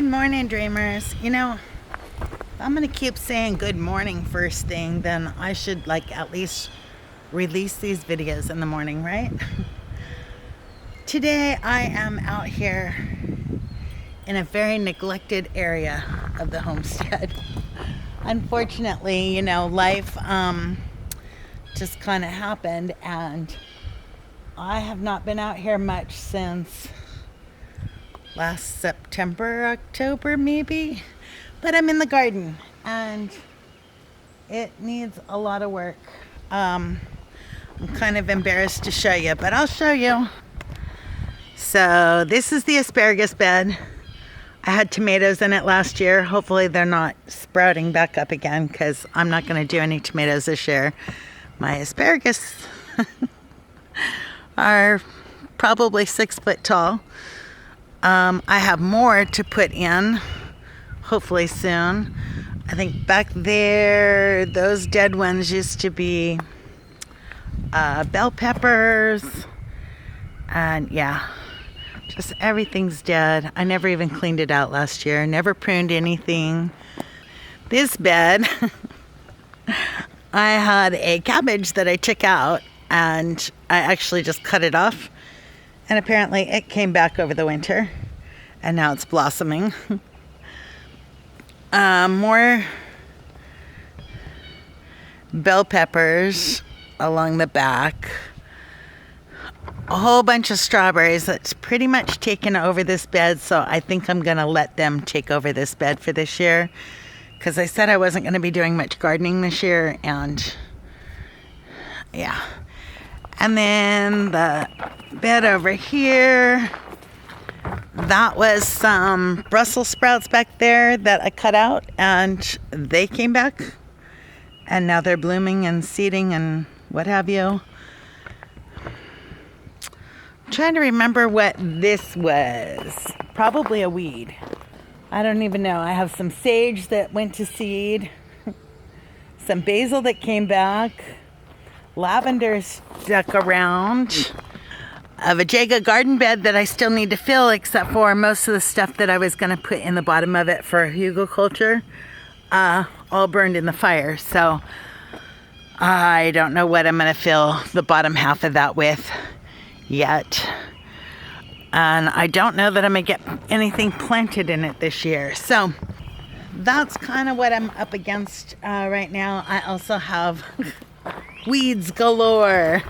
Good morning, dreamers. You know, if I'm gonna keep saying good morning first thing, then I should at least release these videos in the morning, right? Today I am out here in a very neglected area of the homestead. Unfortunately, life just kind of happened, and I have not been out here much since last September, October maybe, but I'm in the garden and it needs a lot of work. I'm kind of embarrassed to show you, but I'll show you. So this is the asparagus bed. I had tomatoes in it last year. Hopefully they're not sprouting back up again, because I'm not going to do any tomatoes this year. My asparagus are probably 6 foot tall. I have more to put in, hopefully soon. I think back there, those dead ones used to be bell peppers. And yeah, just everything's dead. I never even cleaned it out last year. Never pruned anything. This bed, I had a cabbage that I took out, and I actually just cut it off. And apparently it came back over the winter, and now it's blossoming. More bell peppers along the back. A whole bunch of strawberries that's pretty much taken over this bed, so I think I'm going to let them take over this bed for this year, because I said I wasn't going to be doing much gardening this year, and yeah. And then the bed over here, that was some Brussels sprouts back there that I cut out, and they came back, and now they're blooming and seeding and what have you. I'm trying to remember what this was. Probably a weed. I don't even know. I have some sage that went to seed, some basil that came back, lavender stuck around, a vajayga garden bed that I still need to fill, except for most of the stuff that I was going to put in the bottom of it for hugelkultur all burned in the fire. So I don't know what I'm going to fill the bottom half of that with yet. And I don't know that I'm going to get anything planted in it this year. So that's kind of what I'm up against right now. I also have weeds galore.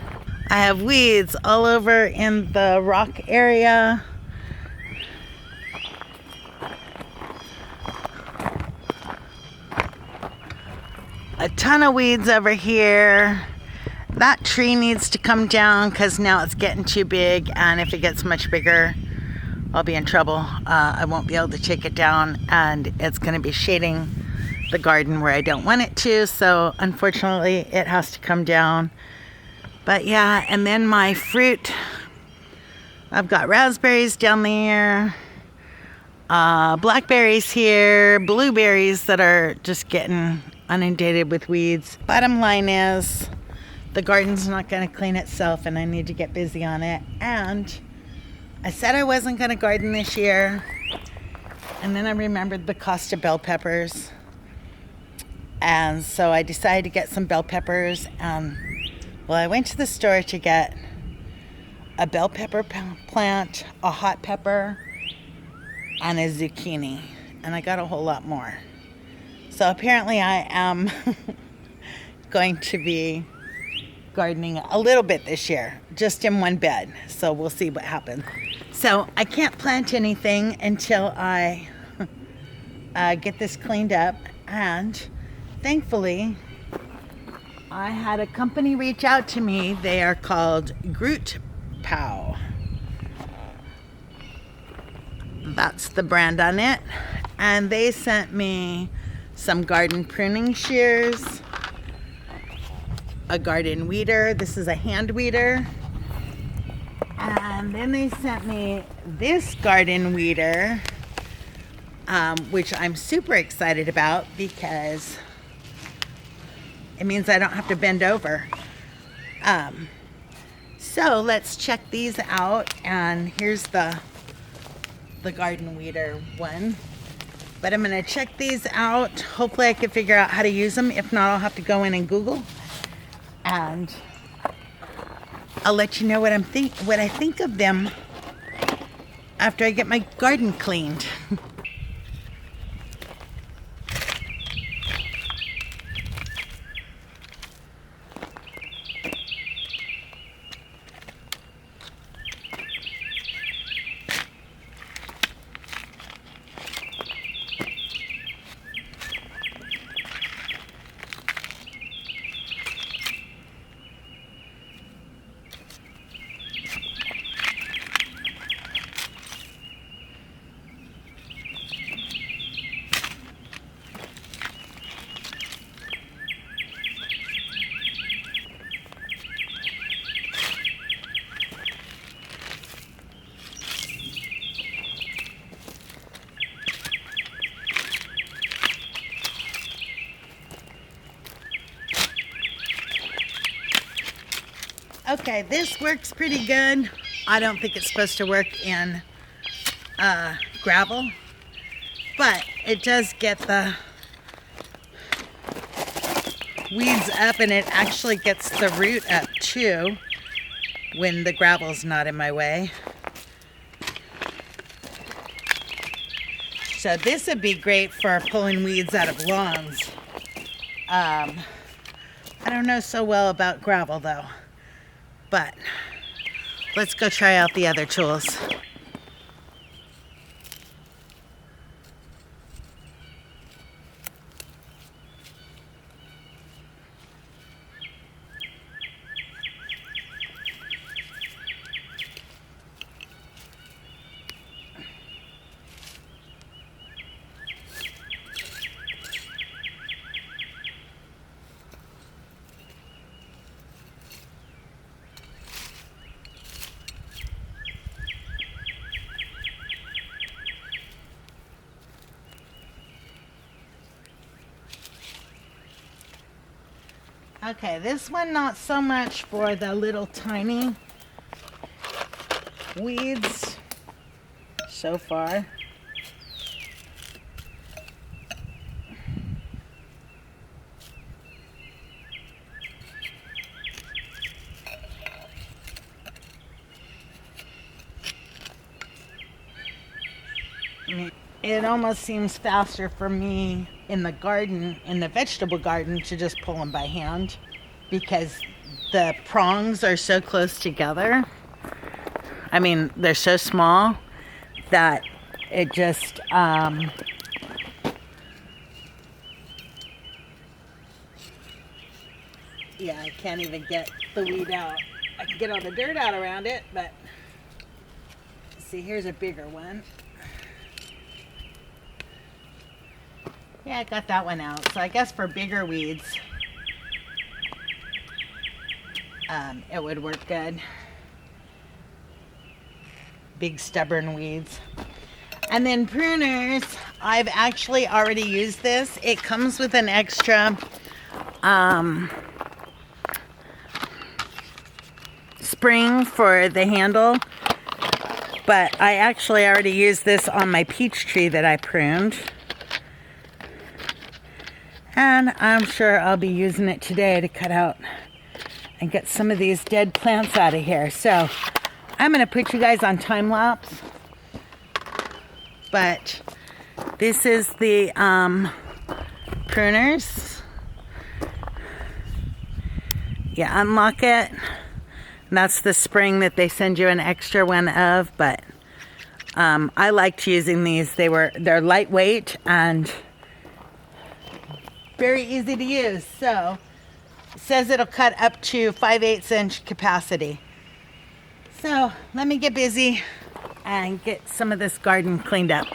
I have weeds all over in the rock area. A ton of weeds over here. That tree needs to come down because now it's getting too big, and if it gets much bigger, I'll be in trouble. I won't be able to take it down, and it's going to be shading the garden where I don't want it to, so unfortunately it has to come down. But yeah, and then my fruit, I've got raspberries down there, blackberries here, blueberries that are just getting inundated with weeds. Bottom line is, the garden's not going to clean itself, and I need to get busy on it. And I said I wasn't going to garden this year, and then I remembered the cost of bell peppers. And so I decided to get some bell peppers. Well, I went to the store to get a bell pepper plant, a hot pepper, and a zucchini. And I got a whole lot more. So apparently I am going to be gardening a little bit this year, just in one bed. So we'll see what happens. So I can't plant anything until I get this cleaned up. And thankfully, I had a company reach out to me. They are called GrootPow. That's the brand on it. And they sent me some garden pruning shears, a garden weeder. This is a hand weeder. And then they sent me this garden weeder, which I'm super excited about because it means I don't have to bend over. So let's check these out. And here's the garden weeder one. But I'm gonna check these out. Hopefully I can figure out how to use them. If not, I'll have to go in and Google. And I'll let you know what I think of them after I get my garden cleaned. Okay, this works pretty good. I don't think it's supposed to work in gravel, but it does get the weeds up, and it actually gets the root up too when the gravel's not in my way. So this would be great for pulling weeds out of lawns. I don't know so well about gravel though. But let's go try out the other tools. Okay, this one not so much for the little tiny weeds so far. It almost seems faster for me in the garden, in the vegetable garden, to just pull them by hand because the prongs are so close together. I mean, they're so small that it just, yeah, I can't even get the weed out. I can get all the dirt out around it, but see, here's a bigger one. Yeah, I got that one out. So I guess for bigger weeds, it would work good. Big stubborn weeds. And then pruners, I've actually already used this. It comes with an extra spring for the handle. But I actually already used this on my peach tree that I pruned. And I'm sure I'll be using it today to cut out and get some of these dead plants out of here. So I'm going to put you guys on time lapse. But this is the pruners. You unlock it. That's the spring that they send you an extra one of. But I liked using these. They're lightweight and very easy to use. So it says it'll cut up to 5/8 inch capacity. So let me get busy and get some of this garden cleaned up.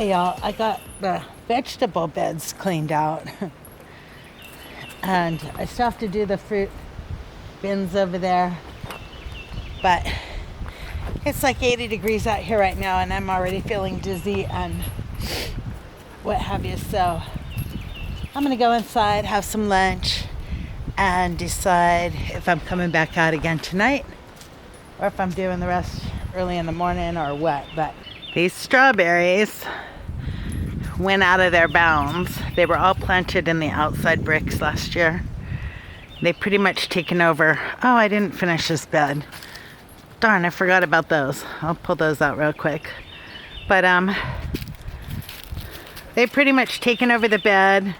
Okay, y'all, I got the vegetable beds cleaned out. And I still have to do the fruit bins over there. But it's like 80 degrees out here right now, and I'm already feeling dizzy and what have you. So I'm gonna go inside, have some lunch, and decide if I'm coming back out again tonight or if I'm doing the rest early in the morning or what. But these strawberries went out of their bounds. They were all planted in the outside bricks last year. They've pretty much taken over. Oh, I didn't finish this bed. Darn, I forgot about those. I'll pull those out real quick. But they've pretty much taken over the bed.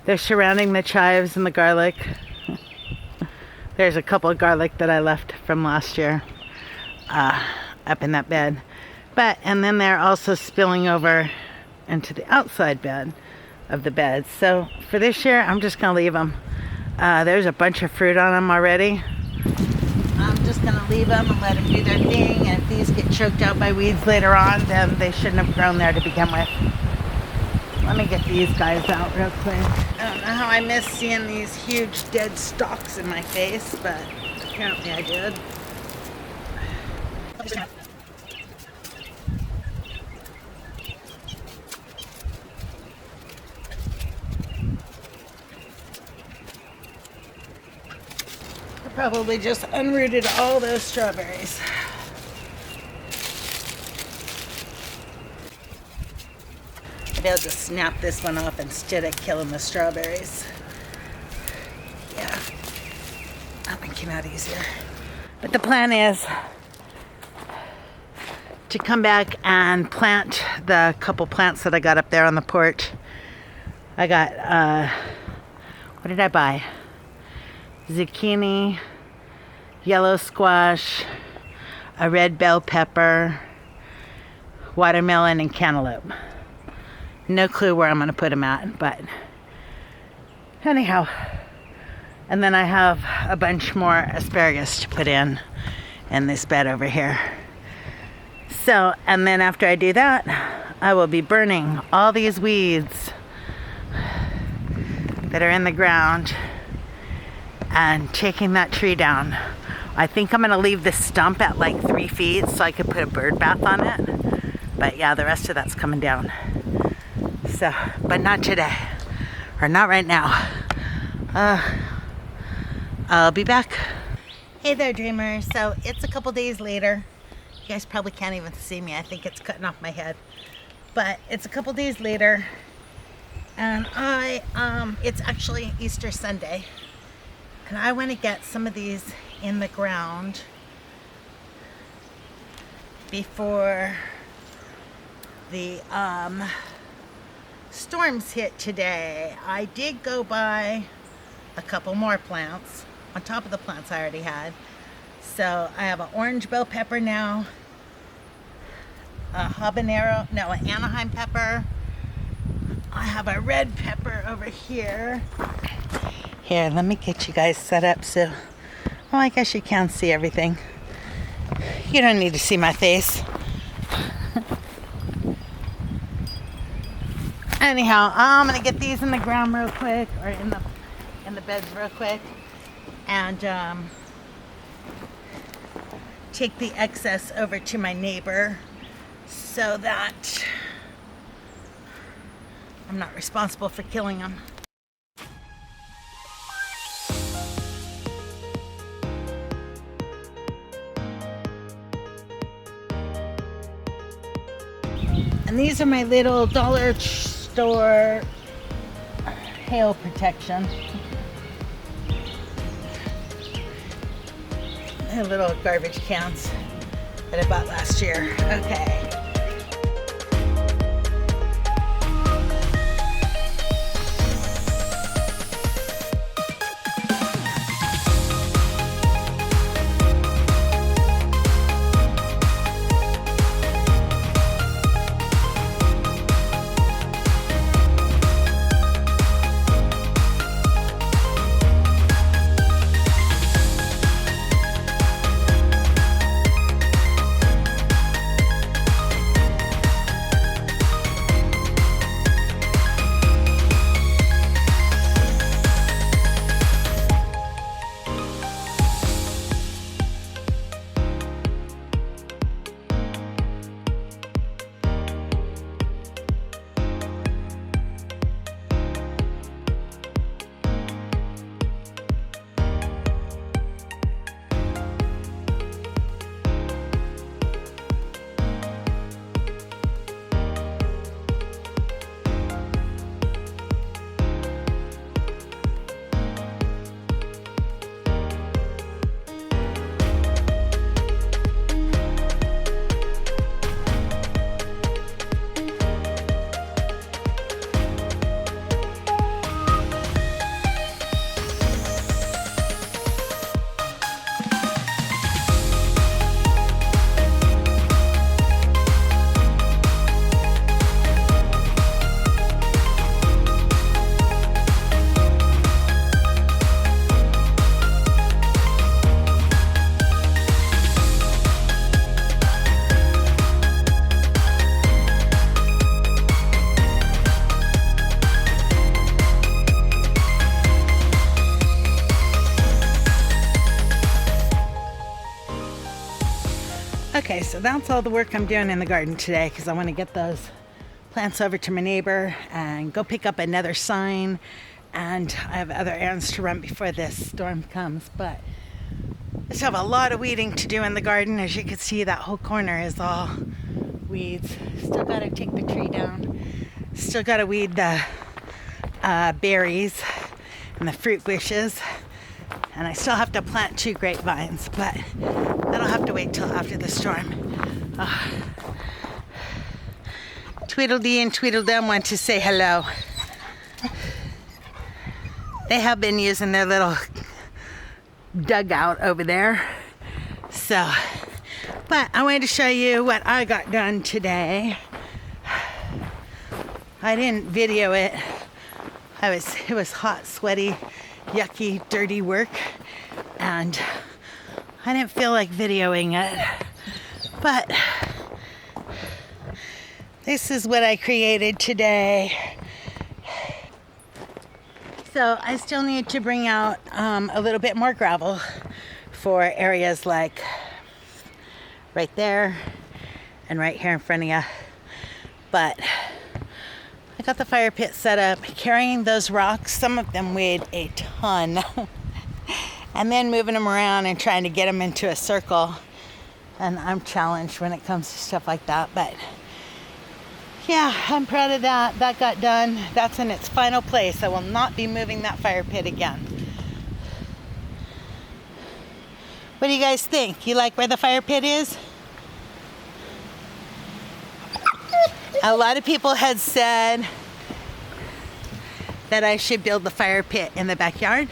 They're surrounding the chives and the garlic. There's a couple of garlic that I left from last year up in that bed. And then they're also spilling over into the outside bed of the bed. So for this year, I'm just gonna leave them. There's a bunch of fruit on them already. I'm just gonna leave them and let them do their thing. And if these get choked out by weeds later on, then they shouldn't have grown there to begin with. Let me get these guys out real quick. I don't know how I miss seeing these huge dead stalks in my face, but apparently I did. I probably just unrooted all those strawberries. Maybe I'll just snap this one off instead of killing the strawberries. Yeah, that one came out easier. But the plan is to come back and plant the couple plants that I got up there on the porch. I got, what did I buy? Zucchini, yellow squash, a red bell pepper, watermelon, and cantaloupe. No clue where I'm going to put them at, but anyhow. And then I have a bunch more asparagus to put in this bed over here. So, and then after I do that, I will be burning all these weeds that are in the ground and taking that tree down. I think I'm going to leave the stump at like 3 feet so I could put a bird bath on it. But yeah, the rest of that's coming down. So, but not today, or not right now. I'll be back. Hey there, dreamers. So it's a couple days later. You guys probably can't even see me. I think it's cutting off my head. But it's a couple days later, and it's actually Easter Sunday, and I want to get some of these in the ground before the storms hit today. I did go buy a couple more plants on top of the plants I already had. So I have an orange bell pepper now, an Anaheim pepper. I have a red pepper over here. Here, let me get you guys set up so, well, I guess you can see everything. You don't need to see my face. Anyhow, I'm gonna get these in the ground real quick, or in the beds real quick, and take the excess over to my neighbor so that I'm not responsible for killing them. And these are my little dollar store hail protection. They're little garbage cans that I bought last year. Okay. Okay, so that's all the work I'm doing in the garden today because I want to get those plants over to my neighbor and go pick up another sign, and I have other errands to run before this storm comes. But I still have a lot of weeding to do in the garden. As you can see, that whole corner is all weeds. Still got to take the tree down. Still got to weed the berries and the fruit bushes. And I still have to plant 2 grapevines, but that'll have to wait till after the storm. Tweedledee and Tweedledum want to say hello. They have been using their little dugout over there. So, but I wanted to show you what I got done today. I didn't video it. It was hot, sweaty, yucky, dirty work, and I didn't feel like videoing it. But this is what I created today. So I still need to bring out a little bit more gravel for areas like right there and right here in front of you. But I got the fire pit set up, carrying those rocks. Some of them weighed a ton. And then moving them around and trying to get them into a circle. And I'm challenged when it comes to stuff like that. But yeah, I'm proud of that. That got done. That's in its final place. I will not be moving that fire pit again. What do you guys think? You like where the fire pit is? A lot of people had said that I should build the fire pit in the backyard.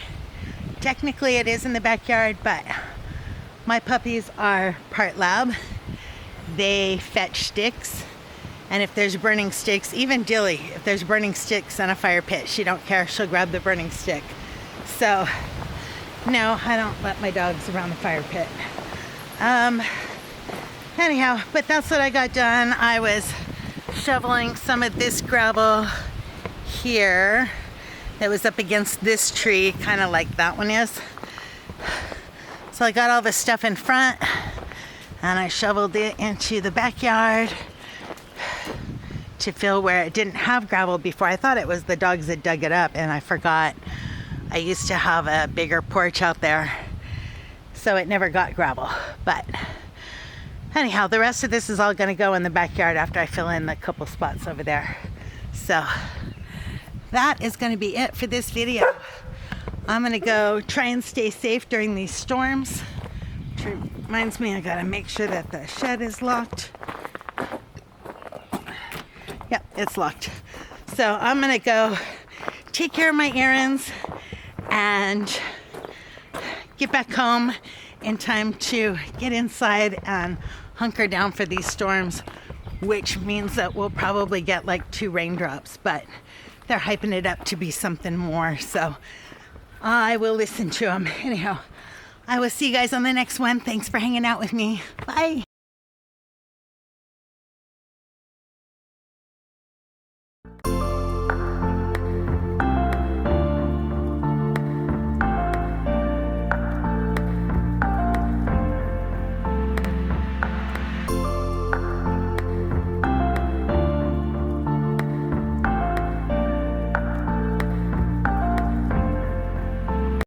Technically it is in the backyard, but my puppies are part lab. They fetch sticks. And if there's burning sticks, even Dilly, if there's burning sticks in a fire pit, she don't care. She'll grab the burning stick. So, no, I don't let my dogs around the fire pit. Anyhow, but that's what I got done. I was shoveling some of this gravel here that was up against this tree, kind of like that one is. So I got all the stuff in front and I shoveled it into the backyard to fill where it didn't have gravel before. I thought it was the dogs that dug it up, and I forgot I used to have a bigger porch out there, so it never got gravel. But anyhow, the rest of this is all going to go in the backyard after I fill in the couple spots over there. So that is going to be it for this video. I'm going to go try and stay safe during these storms, which reminds me I got to make sure that the shed is locked. Yep, it's locked. So I'm gonna go take care of my errands and get back home in time to get inside and hunker down for these storms, which means that we'll probably get like 2 raindrops, but they're hyping it up to be something more. So I will listen to them. Anyhow, I will see you guys on the next one. Thanks for hanging out with me. Bye.